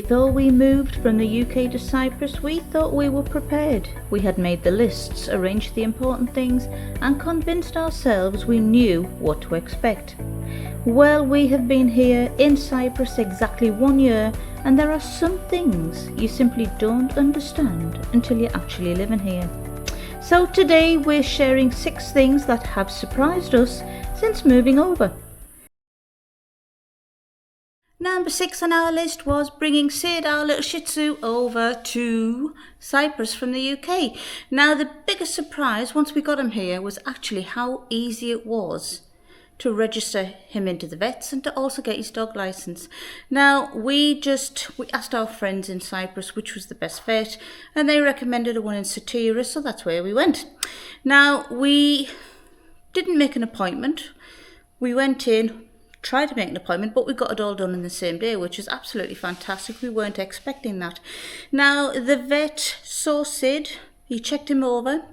Before we moved from the UK to Cyprus, we thought we were prepared. We had made the lists, arranged the important things, and convinced ourselves we knew what to expect. Well, we have been here in Cyprus exactly 1 year, and there are some things you simply don't understand until you're actually living here. So today we're sharing 6 things that have surprised us since moving over. Number 6 on our list was bringing Sid, our little Shih Tzu, over to Cyprus from the UK. Now, the biggest surprise once we got him here was actually how easy it was to register him into the vets and to also get his dog license. Now, we asked our friends in Cyprus which was the best vet, and they recommended one in Satira, so that's where we went. Now, we didn't make an appointment. We went in, tried to make an appointment, but we got it all done in the same day, which is absolutely fantastic. We weren't expecting that. Now, the vet saw Sid, he checked him over,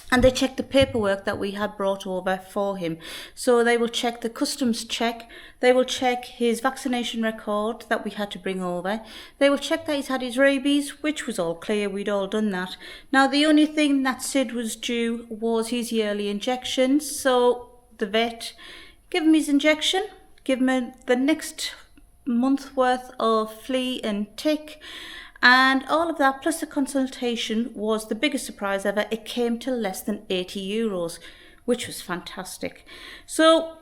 and they checked the paperwork that we had brought over for him. So they will check the customs check, they will check his vaccination record that we had to bring over, they will check that he's had his rabies, which was all clear, we'd all done that. Now, the only thing that Sid was due was his yearly injections, so the vet gave him his injection, give him the next month worth of flea and tick, and all of that plus the consultation was the biggest surprise ever. It came to less than €80, which was fantastic. So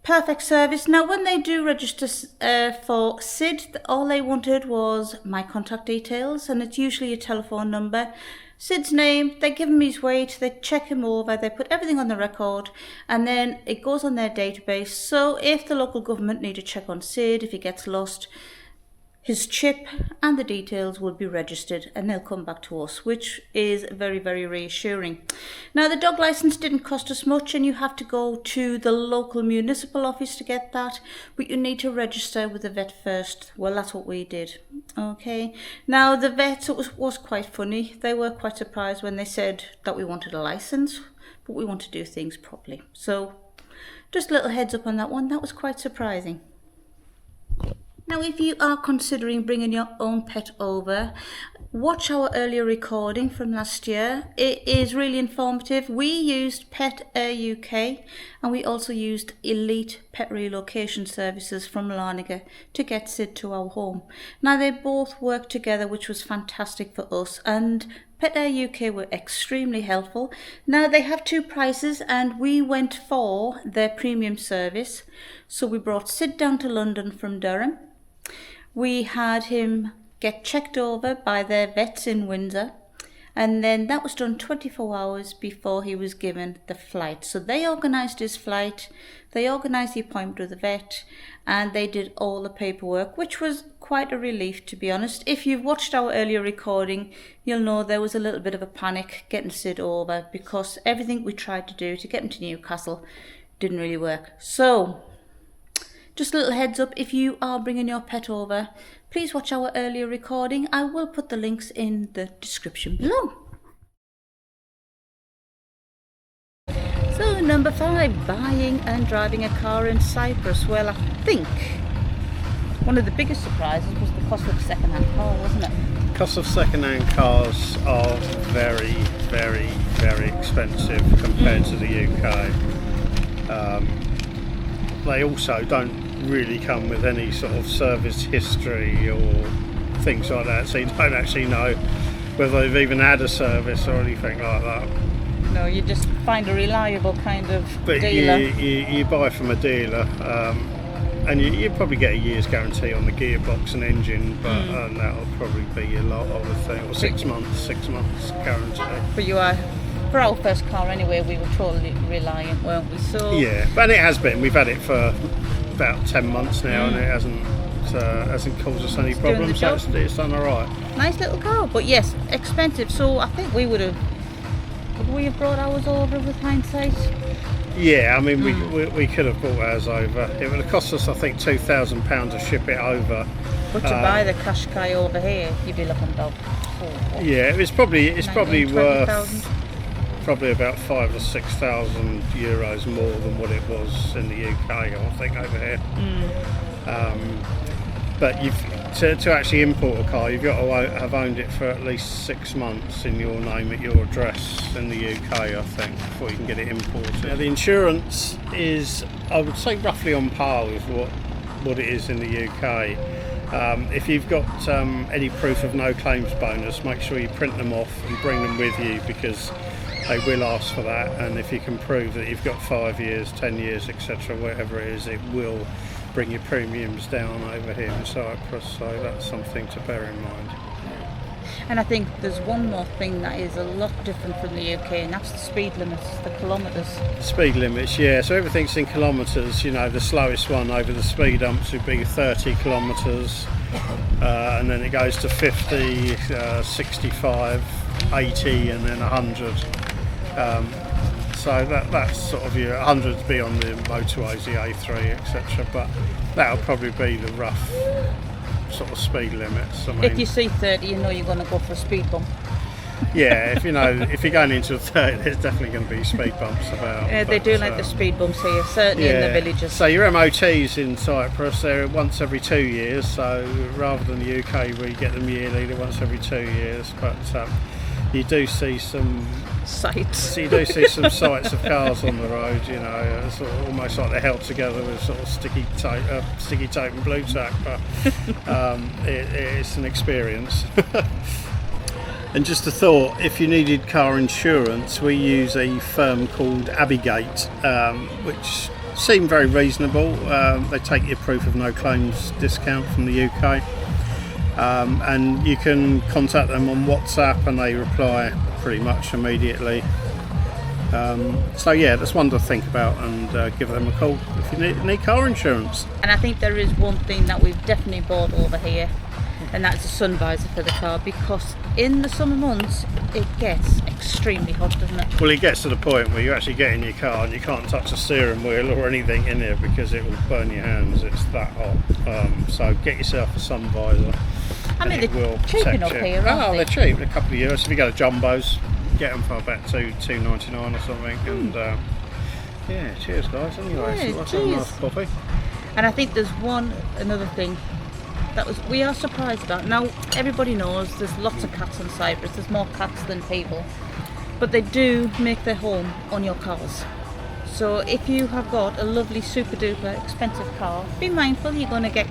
perfect service. Now, when they do register for Sid, all they wanted was my contact details, and it's usually a telephone number, Sid's name, they give him his weight, they check him over, they put everything on the record, and then it goes on their database. So if the local government need to check on Sid, if he gets lost, his chip and the details will be registered and they'll come back to us, which is very, very reassuring. Now, the dog license didn't cost us much, and you have to go to the local municipal office to get that, but you need to register with the vet first. Well, that's what we did. Okay. Now, the vet, it was quite funny. They were quite surprised when they said that we wanted a license, but we want to do things properly. So just a little heads up on that one. That was quite surprising. Now, if you are considering bringing your own pet over, watch our earlier recording from last year. It is really informative. We used Pet Air UK, and we also used Elite Pet Relocation Services from Larnaca to get Sid to our home. Now, they both worked together, which was fantastic for us, and Pet Air UK were extremely helpful. Now, they have 2 prices, and we went for their premium service. So we brought Sid down to London from Durham. We had him get checked over by their vets in Windsor, and then that was done 24 hours before he was given the flight. So they organised his flight, they organised the appointment with the vet, and they did all the paperwork, which was quite a relief, to be honest. If you've watched our earlier recording, you'll know there was a little bit of a panic getting Sid over, because everything we tried to do to get him to Newcastle didn't really work. So just a little heads up, if you are bringing your pet over, please watch our earlier recording. I will put the links in the description below. So number 5, buying and driving a car in Cyprus. Well, I think one of the biggest surprises was the cost of a second-hand car, wasn't it? Cost of second-hand cars are very, very, very expensive compared to the UK. They also don't really come with any sort of service history or things like that, so you don't actually know whether they've even had a service or anything like that. No, you just find a reliable kind of but dealer. You buy from a dealer, and you probably get a year's guarantee on the gearbox and engine, but and that'll probably be a lot, I would think, or 6 months guarantee. But you are, for our first car anyway, we were totally reliant, weren't we? So yeah, but it has been. We've had it for about 10 months now, and it hasn't caused us any problems. So it's done all right. Nice little car, but yes, expensive. So I think would we have brought ours over with hindsight? Yeah, I mean, we could have brought ours over. It would have cost us, I think, £2,000 to ship it over. But to buy the Qashqai over here, you'd be looking about yeah, it's probably worth 20,000. Probably about 5,000 or 6,000 euros more than what it was in the UK, I think, over here. But to actually import a car, you've got to have owned it for at least 6 months in your name at your address in the UK, I think, before you can get it imported. Now, the insurance is, I would say, roughly on par with what it is in the UK. If you've got any proof of no claims bonus, make sure you print them off and bring them with you, because they will ask for that. And if you can prove that you've got 5 years, 10 years, etc., whatever it is, it will bring your premiums down over here in Cyprus. So that's something to bear in mind. And I think there's one more thing that is a lot different from the UK, and that's the speed limits, the kilometres. Speed limits, yeah. So everything's in kilometres. You know, the slowest one over the speed humps would be 30 kilometres, and then it goes to 50, 65, 80, and then 100. So that's sort of your 100 to be on the motorways, the A3, etc. But that'll probably be the rough sort of speed limits. I mean, if you see 30, you know you're going to go for a speed bump. Yeah, if you're going into a 30, there's definitely going to be speed bumps about. Yeah, they do like the speed bumps here, certainly in the villages. So your MOTs in Cyprus, they're once every 2 years. So rather than the UK where you get them yearly, they're once every 2 years. But you do see some sights. So you do see some sights of cars on the road. You know, sort of almost like they're held together with sort of sticky tape and blue tack. But it's an experience. And just a thought, if you needed car insurance, we use a firm called Abigate, which seem very reasonable. They take your proof of no claims discount from the UK. And you can contact them on WhatsApp and they reply pretty much immediately. So yeah, that's one to think about, and give them a call if you need car insurance. And I think there is one thing that we've definitely bought over here, and that's a sun visor for the car, because in the summer months it gets extremely hot, doesn't it? Well, it gets to the point where you actually get in your car and you can't touch the steering wheel or anything in there because it will burn your hands. It's that hot. So get yourself a sun visor. I mean, they're cheap enough here, aren't they? They're cheap. A couple of euros. If you go to Jumbo's, get them for about $2.99 or something. And yeah, cheers, guys. Anyway, yeah, so let's have a nice coffee. And I think there's another thing that we are surprised about. Now, everybody knows there's lots of cats in Cyprus. There's more cats than people, but they do make their home on your cars. So if you have got a lovely, super duper expensive car, be mindful you're going to get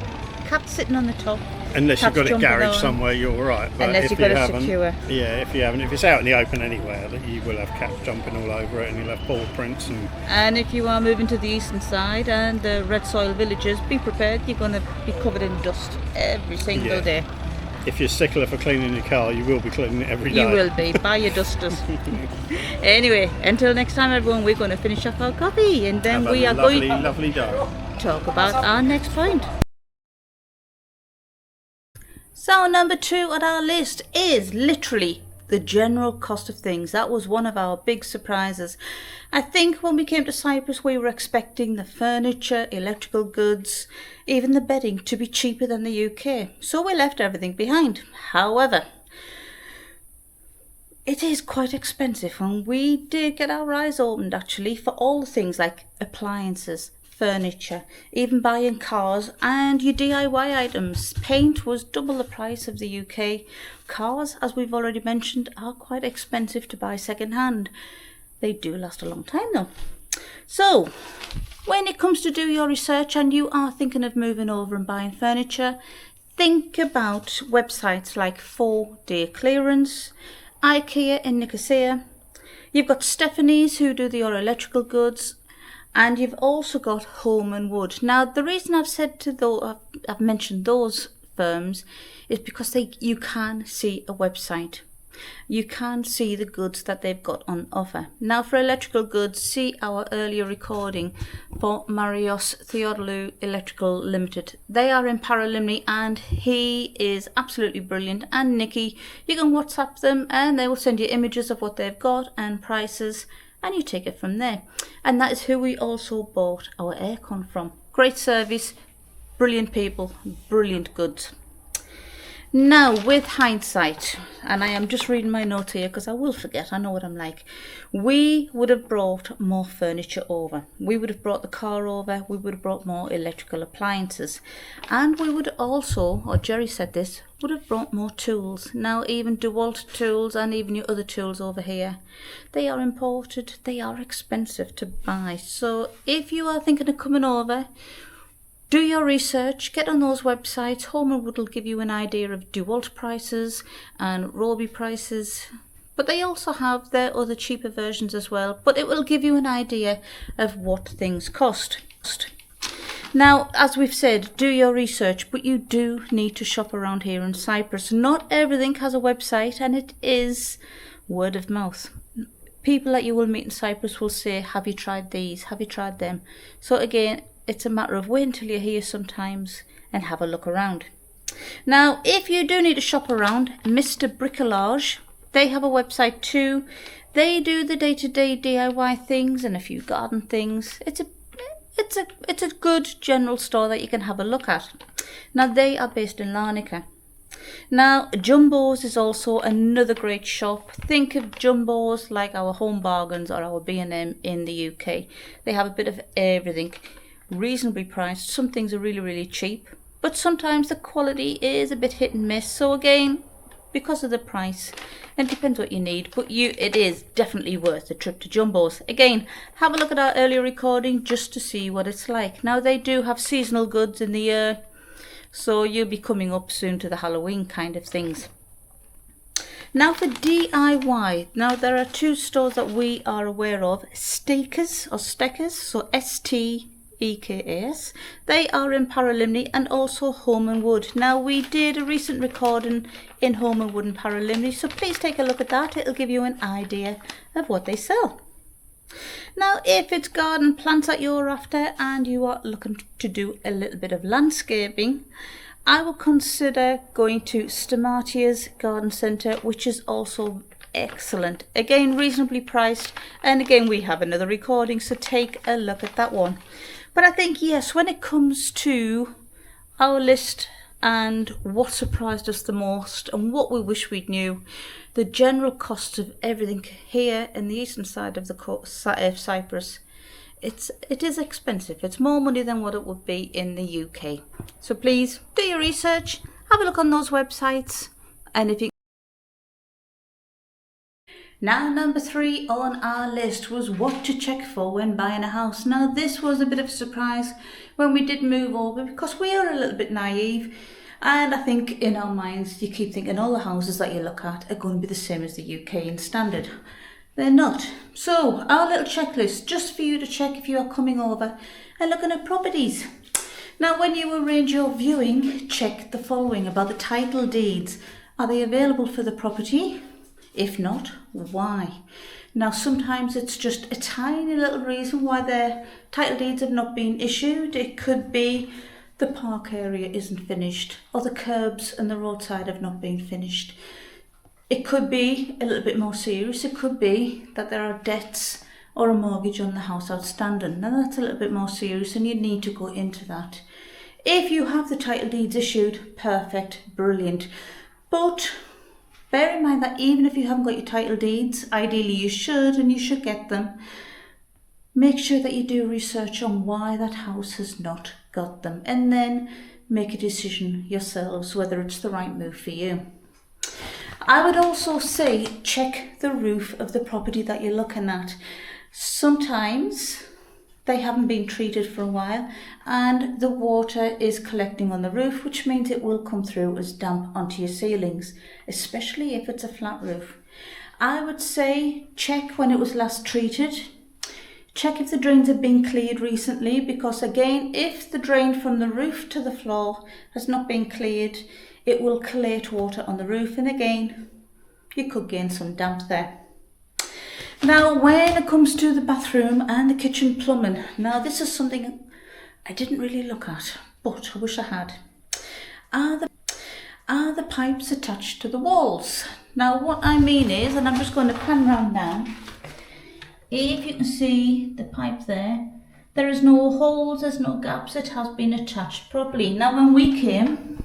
cats sitting on the top. Unless you've got a garage somewhere, you're all right. But unless if you've got you it haven't, secure. Yeah, if you haven't, if it's out in the open anywhere, you will have cats jumping all over it, and you'll have paw prints. And if you are moving to the eastern side and the red soil villages, be prepared. You're going to be covered in dust every single day. If you're a stickler for cleaning your car, you will be cleaning it every day. You will be. Buy your dusters. Anyway, until next time, everyone, we're going to finish off our coffee, and then we are going to lovely day. Talk about our next point. So number 2 on our list is literally the general cost of things. That was one of our big surprises. I think when we came to Cyprus, we were expecting the furniture, electrical goods, even the bedding to be cheaper than the UK. So we left everything behind. However, it is quite expensive, and we did get our eyes opened actually for all the things like appliances, furniture, even buying cars and your DIY items. Paint was double the price of the UK. Cars, as we've already mentioned, are quite expensive to buy second hand. They do last a long time though. So when it comes to do your research and you are thinking of moving over and buying furniture, think about websites like 4-Day Clearance, IKEA in Nicosia. You've got Stephanie's who do your electrical goods, and you've also got Home and Wood. Now, the reason I've mentioned those firms is because you can see a website. You can see the goods that they've got on offer. Now, for electrical goods, see our earlier recording for Marios Theodolou Electrical Limited. They are in Paralimni, and he is absolutely brilliant. And Nikki, you can WhatsApp them and they will send you images of what they've got and prices, and you take it from there. And that is who we also bought our aircon from. Great service, brilliant people, brilliant goods. Now, with hindsight, and I am just reading my notes here because I will forget, I know what I'm like. We would have brought more furniture over. We would have brought the car over. We would have brought more electrical appliances. And we would also, or Jerry said this, would have brought more tools. Now, even DeWalt tools and even your other tools over here, they are imported. They are expensive to buy. So if you are thinking of coming over, do your research, get on those websites. Home and Wood will give you an idea of DeWalt prices and Roby prices, but they also have their other cheaper versions as well, but it will give you an idea of what things cost. Now, as we've said, do your research, but you do need to shop around here in Cyprus. Not everything has a website, and it is word of mouth. People that you will meet in Cyprus will say, have you tried these? Have you tried them? So again, it's a matter of wait until you're here sometimes and have a look around. Now, if you do need to shop around, Mr. Bricolage, they have a website too. They do the day-to-day DIY things and a few garden things. It's a good general store that you can have a look at. Now, they are based in Larnaca. Now, Jumbo's is also another great shop. Think of Jumbo's like our Home Bargains or our B&M in the UK. They have a bit of everything. Reasonably priced. Some things are really, really cheap, but sometimes the quality is a bit hit and miss. So again, because of the price, it depends what you need, but it is definitely worth the trip to Jumbo's. Again, have a look at our earlier recording just to see what it's like. Now, they do have seasonal goods in the year, so you'll be coming up soon to the Halloween kind of things. Now for DIY, now there are two stores that we are aware of, Stakers, so STEKAS. They are in Paralimni, and also Home and Wood. Now, we did a recent recording in Home and Wood and Paralimni, so please take a look at that. It'll give you an idea of what they sell. Now, if it's garden plants that you're after and you are looking to do a little bit of landscaping, I would consider going to Stomatia's Garden Centre, which is also excellent. Again, reasonably priced, and again, we have another recording, so take a look at that one. But I think, yes, when it comes to our list and what surprised us the most and what we wish we knew, the general cost of everything here in the eastern side of Cyprus, it is expensive. It's more money than what it would be in the UK. So please do your research, have a look on those websites, and if you Now, number 3 on our list was what to check for when buying a house. Now, this was a bit of a surprise when we did move over because we are a little bit naive, and I think in our minds you keep thinking all the houses that you look at are going to be the same as the UK in standard. They're not. So, our little checklist just for you to check if you are coming over and looking at properties. Now, when you arrange your viewing, check the following about the title deeds. Are they available for the property? If not, why? Now, sometimes it's just a tiny little reason why their title deeds have not been issued. It could be the park area isn't finished, or the curbs and the roadside have not been finished. It could be a little bit more serious. It could be that there are debts or a mortgage on the house outstanding. Now, that's a little bit more serious, and you need to go into that. If you have the title deeds issued, perfect, brilliant. But bear in mind that even if you haven't got your title deeds, ideally you should, and you should get them. Make sure that you do research on why that house has not got them, and then make a decision yourselves whether it's the right move for you. I would also say check the roof of the property that you're looking at. Sometimes they haven't been treated for a while and the water is collecting on the roof, which means it will come through as damp onto your ceilings, especially if it's a flat roof. I would say check when it was last treated. Check if the drains have been cleared recently, because again, if the drain from the roof to the floor has not been cleared, it will collate water on the roof, and again, you could gain some damp there. Now, when it comes to the bathroom and the kitchen plumbing, now this is something I didn't really look at, but I wish I had. Are the pipes attached to the walls? Now, what I mean is, and I'm just going to pan round now, if you can see the pipe there, there is no holes, there's no gaps, it has been attached properly. Now, when we came,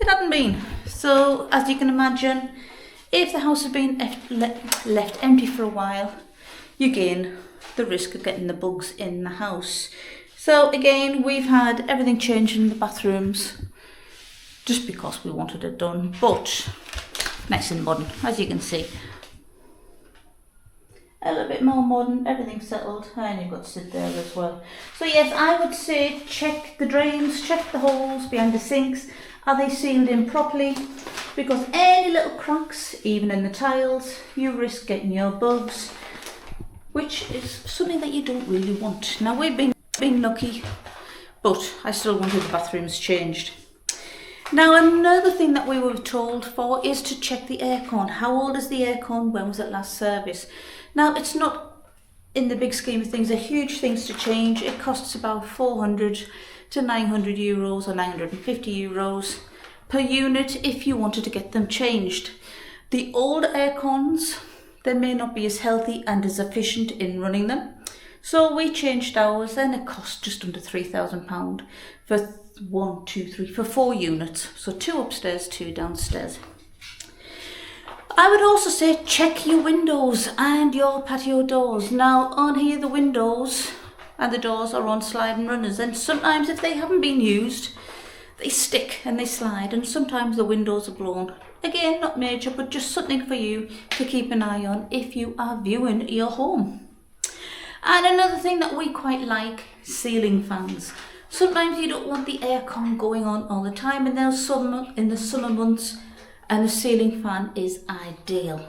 it hadn't been. So as you can imagine, if the house has been left empty for a while, you gain the risk of getting the bugs in the house. So again, we've had everything changed in the bathrooms just because we wanted it done, but nice and modern, as you can see. A little bit more modern, everything's settled, and you've got to sit there as well. So yes, I would say check the drains, check the holes behind the sinks. Are they sealed in properly? Because any little cracks, even in the tiles, you risk getting your bugs, which is something that you don't really want. Now we've been lucky, but I still wanted the bathrooms changed. Now another thing that we were told for is to check the aircon. How old is the aircon? When was it last serviced? Now it's not, in the big scheme of things, a huge things to change. It costs about 400 to 900 euros or 950 euros per unit if you wanted to get them changed. The old aircons, they may not be as healthy and as efficient in running them. So we changed ours and it cost just under £3,000 for 4 units. So 2 upstairs, 2 downstairs. I would also say check your windows and your patio doors. Now on here the windows and the doors are on sliding runners, and sometimes if they haven't been used they stick and they slide, and sometimes the windows are blown. Again, not major, but just something for you to keep an eye on if you are viewing your home. And another thing that we quite like, ceiling fans. Sometimes you don't want the aircon going on all the time, and in the summer months, and a ceiling fan is ideal.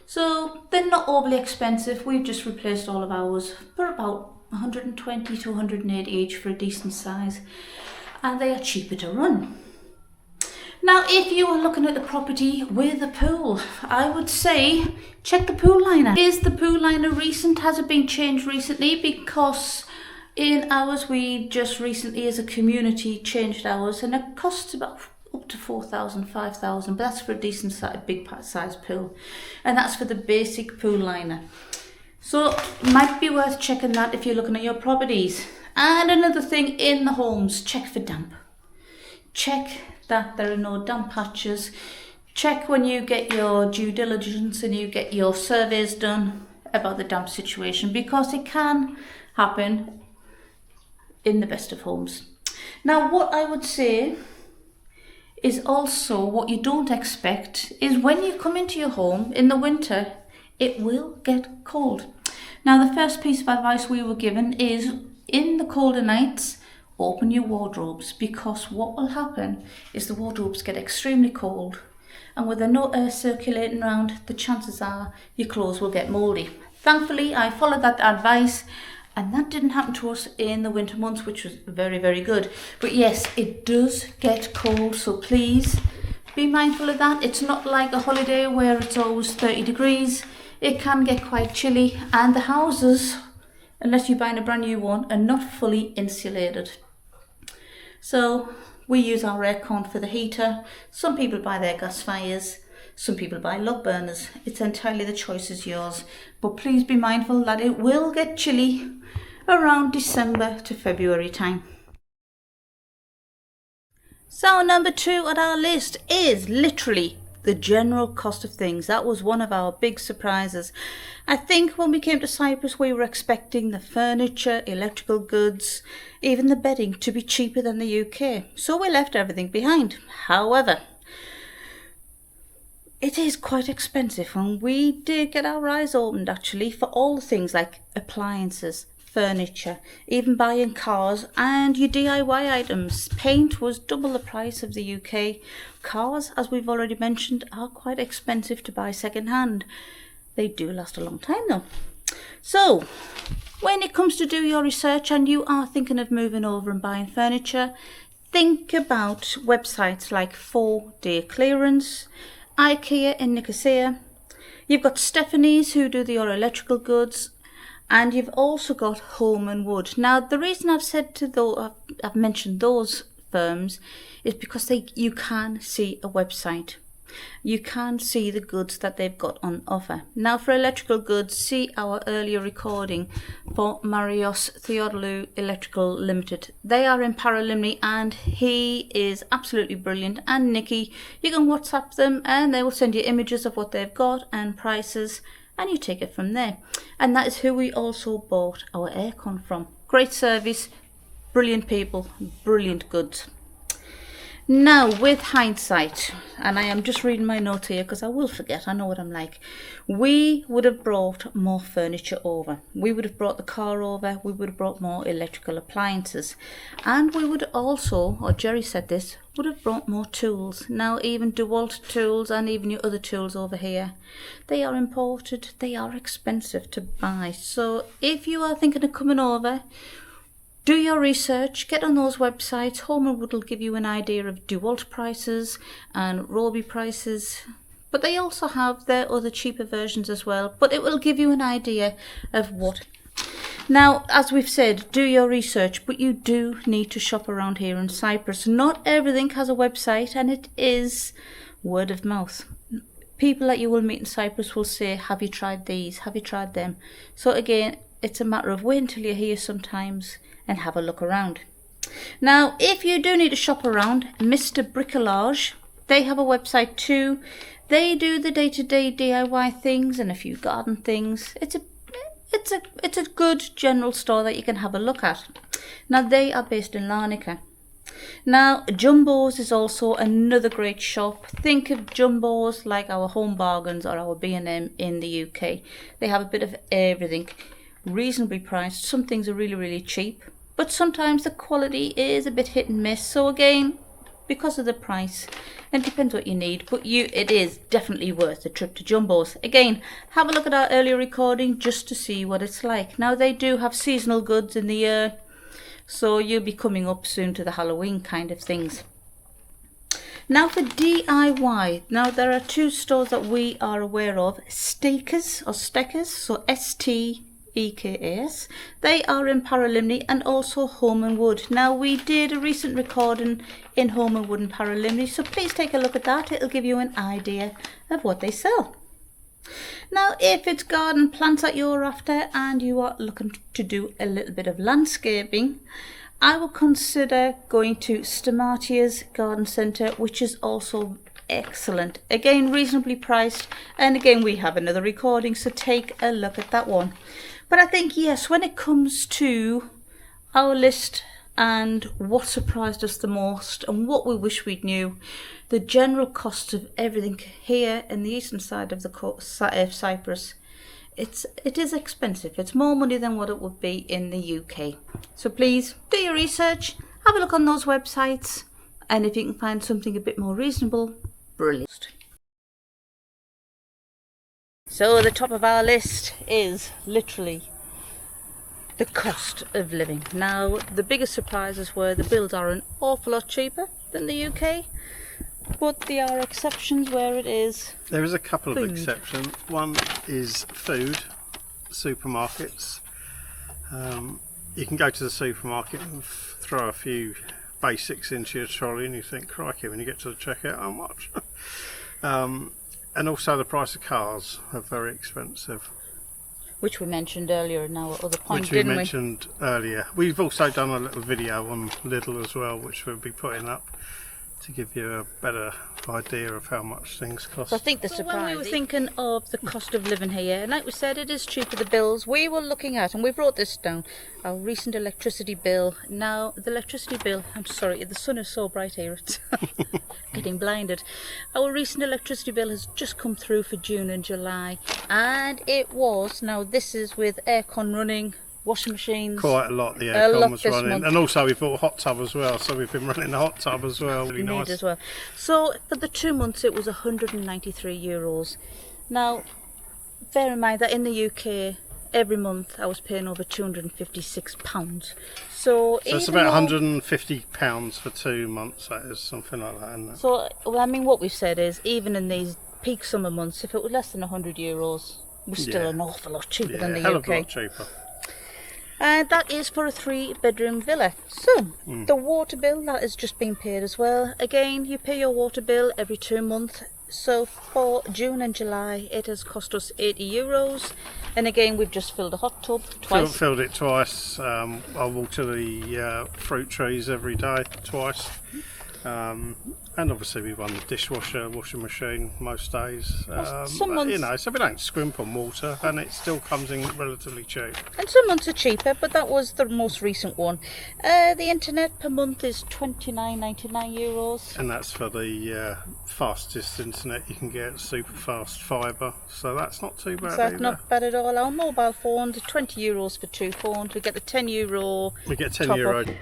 So they're not overly expensive. We've just replaced all of ours for about 120 to 180 each for a decent size, and they are cheaper to run. Now if you are looking at a property with a pool, I would say check the pool liner. Is the pool liner recent? Has it been changed recently? Because in ours we just recently as a community changed ours, and it costs about up to 4,000, 5,000, but that's for a decent size, big size pool, and that's for the basic pool liner. So it might be worth checking that if you're looking at your properties. And another thing in the homes, check for damp. Check that there are no damp patches. Check when you get your due diligence and you get your surveys done about the damp situation, because it can happen in the best of homes. Now what I would say is also what you don't expect is when you come into your home in the winter, it will get cold. Now the first piece of advice we were given is in the colder nights, open your wardrobes, because what will happen is the wardrobes get extremely cold, and with there no air circulating around, the chances are your clothes will get mouldy. Thankfully I followed that advice, and that didn't happen to us in the winter months, which was very, very good. But yes, it does get cold, so please be mindful of that. It's not like a holiday where it's always 30 degrees. It can get quite chilly, and the houses, unless you're buying a brand new one, are not fully insulated. So we use our aircon for the heater. Some people buy their gas fires. Some people buy log burners. It's entirely, the choice is yours. But please be mindful that it will get chilly around December to February time. So number 2 on our list is literally the general cost of things. That was one of our big surprises. I think when we came to Cyprus we were expecting the furniture, electrical goods, even the bedding to be cheaper than the UK. So we left everything behind. However, it is quite expensive, and we did get our eyes opened actually for all the things like appliances, furniture, even buying cars and your DIY items. Paint was double the price of the UK. Cars, as we've already mentioned, are quite expensive to buy second hand. They do last a long time though. So when it comes to do your research and you are thinking of moving over and buying furniture, think about websites like 4-Day Clearance, IKEA in Nicosia. You've got Stephanie's who do your electrical goods, and you've also got Home and Wood. Now the reason I've mentioned those firms is because you can see a website you can see the goods that they've got on offer. Now for electrical goods, see our earlier recording for Marios Theodolou Electrical Limited. They are in Paralimni and he is absolutely brilliant. And Nikki, you can WhatsApp them and they will send you images of what they've got and prices, and you take it from there. And that is who we also bought our aircon from. Great service, brilliant people, brilliant goods. Now, with hindsight, and I am just reading my notes here because I will forget, I know what I'm like. We would have brought more furniture over. We would have brought the car over. We would have brought more electrical appliances. And we would also, or Jerry said this, would have brought more tools. Now, even DeWalt tools and even your other tools over here, they are imported. They are expensive to buy. So if you are thinking of coming over, do your research, get on those websites. Home and Wood will give you an idea of DeWalt prices and Roby prices, but they also have their other cheaper versions as well, but it will give you an idea of what. Now, as we've said, do your research, but you do need to shop around here in Cyprus. Not everything has a website, and it is word of mouth. People that you will meet in Cyprus will say, have you tried these? Have you tried them? So again, it's a matter of waiting until you're here sometimes and have a look around. Now, if you do need to shop around, Mr. Bricolage, they have a website too. They do the day-to-day DIY things and a few garden things. It's a good general store that you can have a look at. Now, they are based in Larnaca. Now, Jumbo's is also another great shop. Think of Jumbo's like our Home Bargains or our B&M in the UK. They have a bit of everything, reasonably priced. Some things are really, really cheap, but sometimes the quality is a bit hit and miss. So again, because of the price, and it depends what you need, but it is definitely worth the trip to Jumbo's. Again, have a look at our earlier recording just to see what it's like. Now, they do have seasonal goods in the year, so you'll be coming up soon to the Halloween kind of things. Now for DIY, now there are two stores that we are aware of, Stakers or Stekers, so STEKAS. They are in Paralimni, and also Home and Wood. Now, we did a recent recording in Home and Wood and Paralimni, so please take a look at that. It'll give you an idea of what they sell. Now, if it's garden plants that you're after and you are looking to do a little bit of landscaping, I would consider going to Stomatia's Garden Centre, which is also excellent. Again, reasonably priced, and again, we have another recording, so take a look at that one. But I think, yes, when it comes to our list and what surprised us the most and what we wish we'd knew, the general cost of everything here in the eastern side of the Cyprus, it is expensive. It's more money than what it would be in the UK. So please do your research, have a look on those websites, and if you can find something a bit more reasonable, brilliant. So the top of our list is literally the cost of living. Now, the biggest surprises were the bills are an awful lot cheaper than the UK, but there are exceptions where it is. There is a couple food. of exceptions. One is food, supermarkets. You can go to the supermarket and throw a few basics into your trolley and you think, crikey, when you get to the checkout, how much? And also the price of cars are very expensive. Which we mentioned earlier in our other point, which we didn't we? mentioned earlier. We've also done a little video on Lidl as well, which we'll be putting up to give you a better idea of how much things cost. I think the surprise. When we were thinking of the cost of living here, and like we said, it is cheaper, the bills. We were looking at, and we wrote this down, our recent electricity bill. Now, the electricity bill, I'm sorry, the sun is so bright here, it's getting blinded. Our recent electricity bill has just come through for June and July, and it was, now this is with aircon running, washing machines. Quite a lot, the aircon was running. Month. And also we bought a hot tub as well, so we've been running the hot tub as well. Really nice. As well. So for the 2 months it was €193. Now, bear in mind that in the UK, every month I was paying over £256. So it's about £150 for 2 months, that is, something like that, isn't it? So, well, I mean, what we've said is, even in these peak summer months, if it was less than €100, we're still an awful lot cheaper than the hell UK. Of a lot cheaper. And that is for a 3-bedroom villa. So, the water bill, that is just being paid as well. Again, you pay your water bill every 2 months. So for June and July, it has cost us €80. And again, we've just filled a hot tub twice. Filled it twice. I water the fruit trees every day, twice. And obviously we run the dishwasher, washing machine most days. Some but, months, you know, so we don't scrimp on water, and it still comes in relatively cheap. and some months are cheaper, but that was the most recent one. The internet per month is €29.99. And that's for the fastest internet you can get, super fast fibre. So that's not too bad. So that's either. not bad at all. Our mobile phones, €20 for 2 phones. We get the €10. We get €10.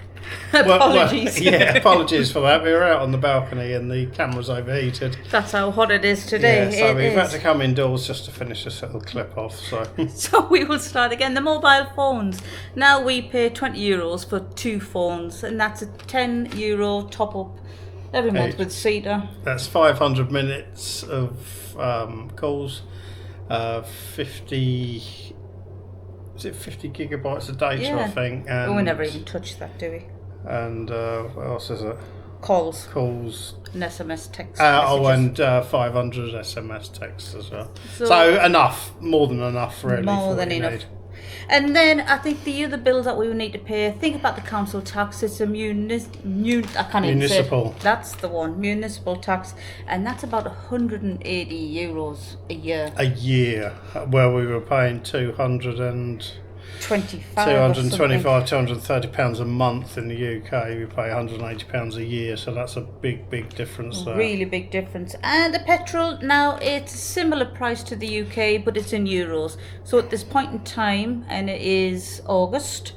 top-up. Apologies. Yeah, apologies for that. We were out on the balcony and the camera's overheated. That's how hot it is today. Yeah, so we've had is. to come indoors just to finish this little clip off. So So we will start again. The mobile phones. Now we pay €20 for 2 phones, and that's a €10 top up every month with Cedar. that's 500 minutes of calls, 50. Is it 50 gigabytes of data? Yeah. I think. And, But we never even touch that, do we? And what else is it? Calls Calls. and SMS text. And 500 SMS texts as well. So- So enough, more than enough, really. More for than what you enough. need. And then I think the other bill that we will need to pay, think about the council tax. It's a I can't even say Municipal. it. That's the one, municipal tax. And that's about €180 a year. A year, where we were paying 225, 230 pounds a month in the UK. We pay £180 a year, so that's a big difference there. Really big difference. And the petrol, now it's a similar price to the UK, but it's in euros. So at this point in time, and it is August,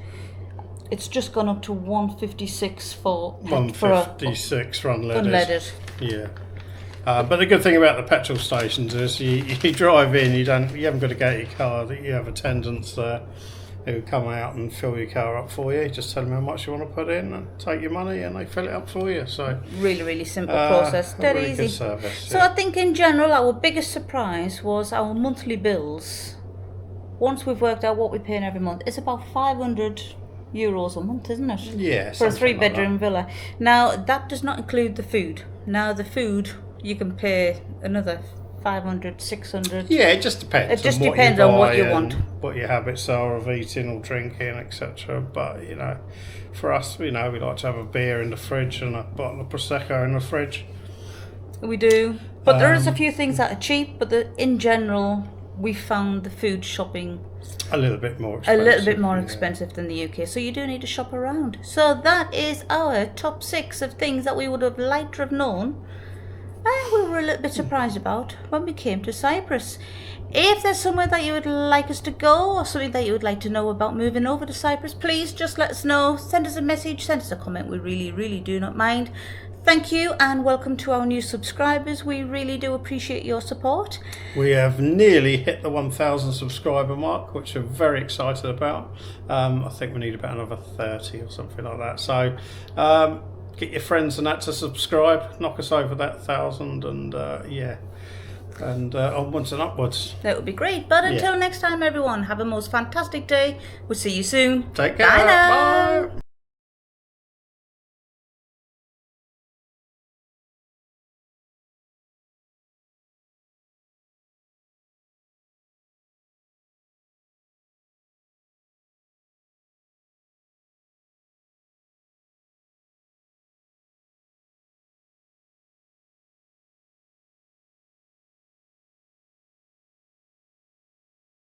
it's just gone up to 156 for a 156 for unleaded. unleaded. Yeah. But the good thing about the petrol stations is you drive in, you haven't got to get your car. You have attendants there who come out and fill your car up for you. Just tell them how much you want to put in and take your money, and they fill it up for you. So Really simple process. Dead really easy. good service. So I think in general, our biggest surprise was our monthly bills. Once we've worked out what we're paying every month, it's about €500 a month, isn't it? Yeah, For a something like 3-bedroom villa. Now that does not include the food. Now the food, you can pay another 500, 600. Yeah, it just depends. It just on depends you on what buy you and want. what your habits are of eating or drinking, etc. But you know, for us, we like to have a beer in the fridge and a bottle of prosecco in the fridge. We do. But there is a few things that are cheap, but in general, we found the food shopping A little bit more a expensive. little bit more yeah. expensive than the UK. So you do need to shop around. So that is our top 6 of things that we would have liked to have known. And we were a little bit surprised about when we came to Cyprus. If there's somewhere that you would like us to go, or something that you would like to know about moving over to Cyprus, please just let us know. Send us a message, send us a comment. We really do not mind. Thank you and welcome to our new subscribers. We really do appreciate your support. We have nearly hit the 1,000 subscriber mark, which we're very excited about. I think we need about another 30 or something like that. So get your friends and that to subscribe, knock us over that 1,000, and and onwards and upwards. That would be great. But until next time, everyone, have a most fantastic day. We'll see you soon. Take care. Bye now. Bye.